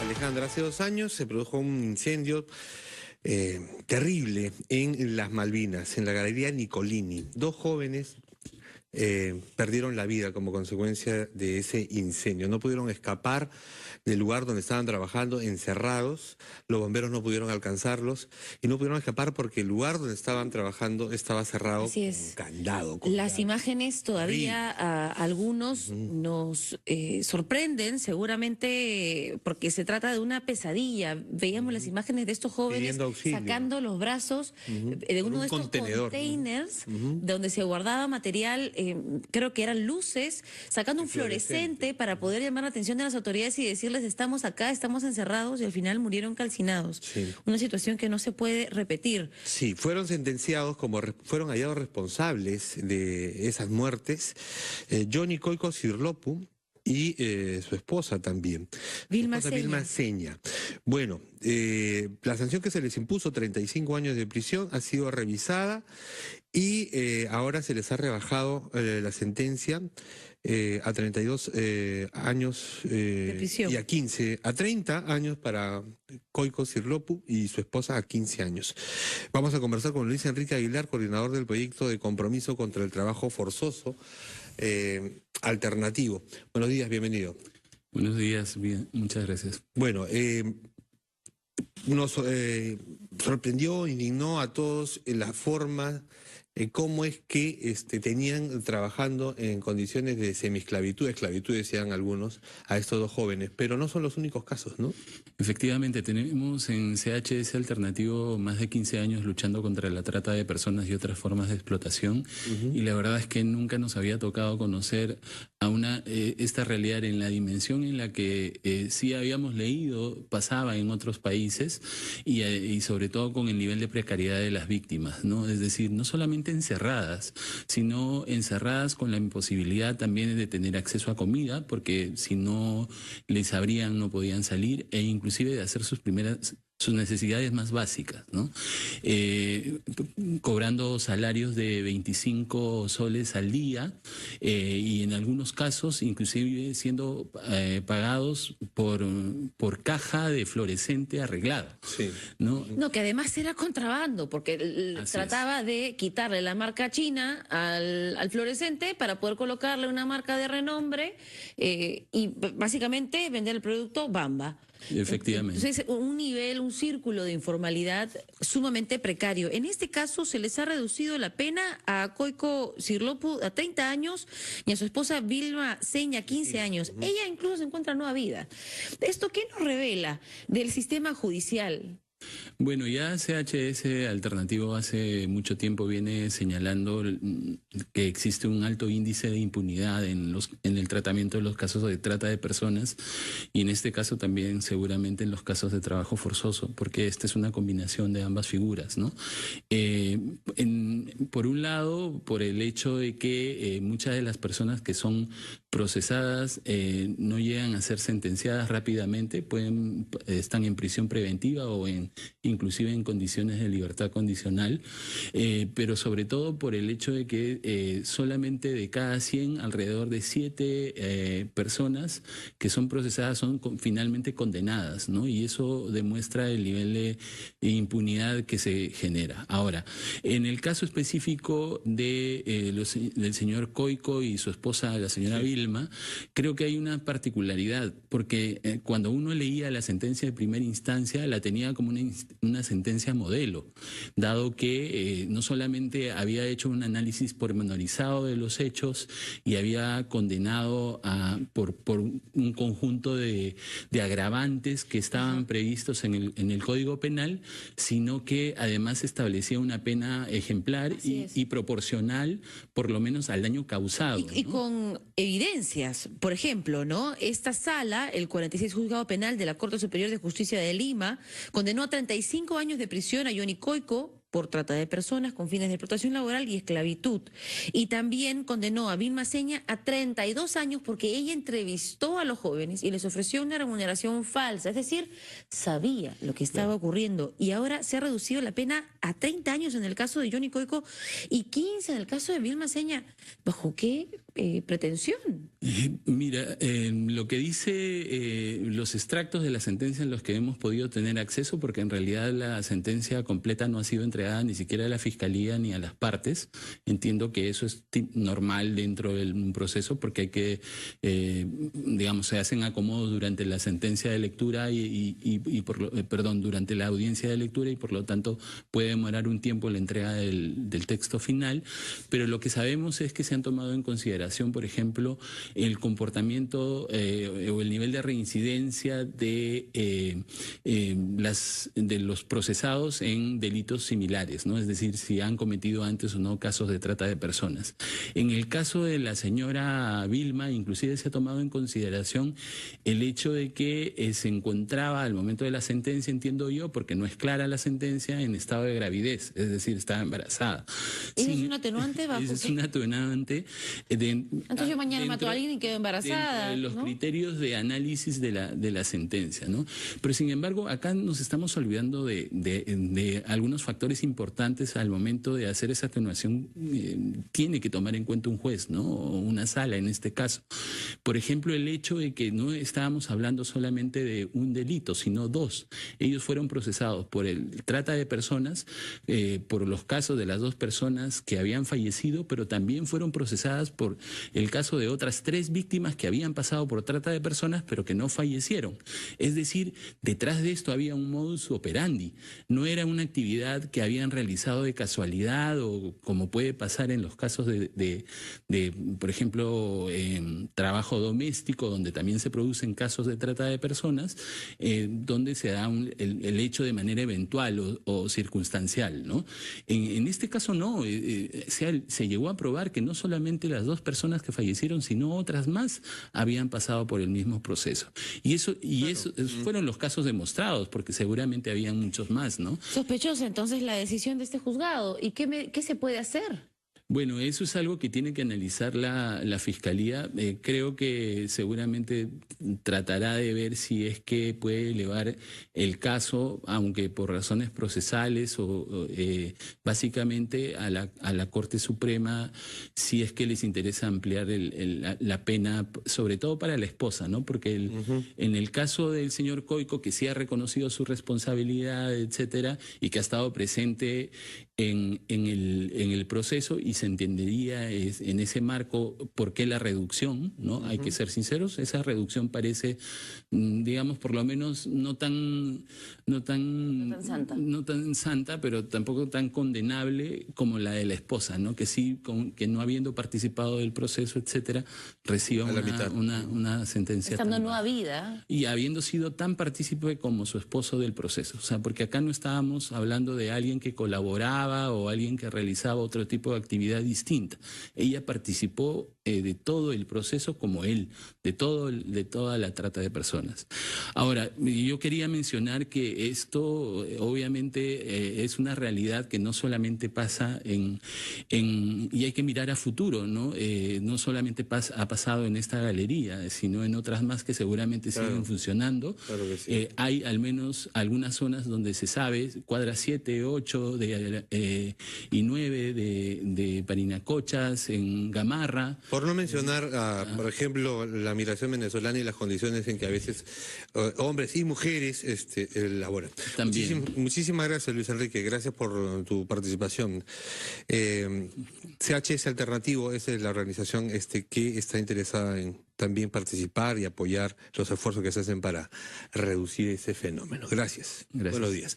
Alejandra, hace 2 años se produjo un incendio terrible en las Malvinas, en la Galería Nicolini. 2 jóvenes perdieron la vida como consecuencia de ese incendio. No pudieron escapar del lugar donde estaban trabajando, encerrados. Los bomberos no pudieron alcanzarlos y no pudieron escapar porque el lugar donde estaban trabajando estaba cerrado. Así es. Con candado. Las imágenes todavía a algunos nos sorprenden, seguramente porque se trata de una pesadilla. Veíamos las imágenes de estos jóvenes sacando los brazos de uno de estos containers donde se guardaba material, creo que eran luces, sacando un fluorescente para poder llamar la atención de las autoridades y decirles: estamos acá, estamos encerrados, y al final murieron calcinados. Sí. Una situación que no se puede repetir. Sí, fueron sentenciados, fueron hallados responsables de esas muertes, Johnny Coico Cirlopu y su esposa también, Vilma Seña. Bueno, la sanción que se les impuso, 35 años de prisión, ha sido revisada y ahora se les ha rebajado la sentencia a 32 años de prisión. Y a 30 años para Coico Cirlopu y su esposa, a 15 años. Vamos a conversar con Luis Enrique Aguilar, coordinador del proyecto de compromiso contra el trabajo forzoso alternativo. Buenos días, bienvenido. Buenos días, bien, muchas gracias. Bueno, nos sorprendió, indignó a todos la forma, cómo es que tenían trabajando en condiciones de semiesclavitud, esclavitud decían algunos, a estos 2 jóvenes, pero no son los únicos casos, ¿no? Efectivamente, tenemos en CHS Alternativo más de 15 años luchando contra la trata de personas y otras formas de explotación, y la verdad es que nunca nos había tocado conocer a esta realidad en la dimensión en la que sí habíamos leído, pasaba en otros países, y sobre todo con el nivel de precariedad de las víctimas, ¿no? Es decir, no solamente encerradas, sino encerradas con la imposibilidad también de tener acceso a comida, porque si no les abrían no podían salir, e inclusive de hacer sus necesidades más básicas, ¿no? Cobrando salarios de 25 soles al día, y en algunos casos inclusive siendo pagados por caja de fluorescente arreglado. Sí. No, que además era contrabando, porque trataba de quitarle la marca china al fluorescente para poder colocarle una marca de renombre y básicamente vender el producto Bamba. Efectivamente. Entonces, un círculo de informalidad sumamente precario. En este caso, se les ha reducido la pena a Coico Cirlopu a 30 años y a su esposa Vilma Seña 15 años. Ella incluso se encuentra nueva vida. ¿Esto qué nos revela del sistema judicial? Bueno, ya CHS Alternativo hace mucho tiempo viene señalando que existe un alto índice de impunidad en el tratamiento de los casos de trata de personas, y en este caso también seguramente en los casos de trabajo forzoso, porque esta es una combinación de ambas figuras, ¿no? Por un lado, por el hecho de que muchas de las personas que son procesadas no llegan a ser sentenciadas rápidamente, están en prisión preventiva o inclusive en condiciones de libertad condicional, pero sobre todo por el hecho de que solamente de cada 100, alrededor de 7 personas que son procesadas son finalmente condenadas, ¿no? Y eso demuestra el nivel de impunidad que se genera. Ahora, en el caso específico del señor Coico y su esposa, la señora Vilma, creo que hay una particularidad, porque cuando uno leía la sentencia de primera instancia, la tenía como una sentencia modelo, dado que no solamente había hecho un análisis pormenorizado de los hechos y había condenado por un conjunto de agravantes que estaban previstos en el Código Penal, sino que además establecía una pena ejemplar y proporcional, por lo menos al daño causado. Y con evidencias, por ejemplo, ¿no? Esta sala, el 46 Juzgado Penal de la Corte Superior de Justicia de Lima, condenó a 35 años de prisión a Johnny Coico por trata de personas con fines de explotación laboral y esclavitud. Y también condenó a Vilma Seña a 32 años porque ella entrevistó a los jóvenes y les ofreció una remuneración falsa. Es decir, sabía lo que estaba ocurriendo. Y ahora se ha reducido la pena a 30 años en el caso de Johnny Coico y 15 en el caso de Vilma Seña. ¿Bajo qué pretensión? Mira, lo que dice los extractos de la sentencia en los que hemos podido tener acceso, porque en realidad la sentencia completa no ha sido entregada ni siquiera a la Fiscalía ni a las partes. Entiendo que eso es normal dentro de un proceso, porque hay que, digamos, se hacen acomodos durante la sentencia de lectura durante la audiencia de lectura, y por lo tanto puede demorar un tiempo la entrega del texto final. Pero lo que sabemos es que se han tomado en consideración, por ejemplo, el comportamiento o el nivel de reincidencia de los procesados en delitos similares, ¿no? Es decir, si han cometido antes o no casos de trata de personas. En el caso de la señora Vilma, inclusive se ha tomado en consideración el hecho de que se encontraba al momento de la sentencia, entiendo yo, porque no es clara la sentencia, en estado de gravidez, es decir, estaba embarazada. ¿Eso es un atenuante? Es un atenuante. Entonces yo mañana mato a alguien y quedo embarazada. De los criterios de análisis de la sentencia, ¿no? Pero sin embargo, acá nos estamos olvidando de algunos factores importantes al momento de hacer esa atenuación. Tiene que tomar en cuenta un juez, ¿no? O una sala en este caso. Por ejemplo, el hecho de que no estábamos hablando solamente de un delito, sino dos. Ellos fueron procesados por el trata de personas, por los casos de las dos personas que habían fallecido, pero también fueron procesadas por el caso de otras 3 víctimas que habían pasado por trata de personas, pero que no fallecieron. Es decir, detrás de esto había un modus operandi. No era una actividad que habían realizado de casualidad, o como puede pasar en los casos de por ejemplo, trabajo doméstico, donde también se producen casos de trata de personas, donde se da el hecho de manera eventual o circunstancial, ¿no? En este caso no, se llegó a probar que no solamente las 2 personas que fallecieron, sino otras más habían pasado por el mismo proceso. Y esos fueron los casos demostrados, porque seguramente habían muchos más, ¿no? Sospechosa entonces la decisión de este juzgado. ¿Y qué se puede hacer? Bueno, eso es algo que tiene que analizar la Fiscalía. Creo que seguramente tratará de ver si es que puede elevar el caso, aunque por razones procesales o básicamente a la Corte Suprema, si es que les interesa ampliar la pena, sobre todo para la esposa, ¿no? Porque en el caso del señor Coico, que sí ha reconocido su responsabilidad, etcétera, y que ha estado presente en el proceso, y se entendería en ese marco por qué la reducción, ¿no? Hay que ser sinceros, esa reducción parece, digamos, por lo menos no tan santa, pero tampoco tan condenable como la de la esposa, ¿no? Que sí, que no habiendo participado del proceso, etcétera, reciba una sentencia. Estando en nueva vida. Y habiendo sido tan partícipe como su esposo del proceso. O sea, porque acá no estábamos hablando de alguien que colaboraba o alguien que realizaba otro tipo de actividad distinta. Ella participó de todo el proceso como él, de toda la trata de personas. Ahora, yo quería mencionar que esto obviamente es una realidad que no solamente pasa y hay que mirar a futuro, ¿no? No solamente ha pasado en esta galería, sino en otras más que seguramente siguen funcionando. Claro que sí. Hay al menos algunas zonas donde se sabe, cuadras 7, 8 y 9 de Parinacochas, en Gamarra. Por no mencionar, por ejemplo, la migración venezolana y las condiciones en que a veces hombres y mujeres laboran. También. Muchísimas gracias, Luis Enrique. Gracias por tu participación. CHS Alternativo es la organización que está interesada en también participar y apoyar los esfuerzos que se hacen para reducir ese fenómeno. Gracias. Buenos días.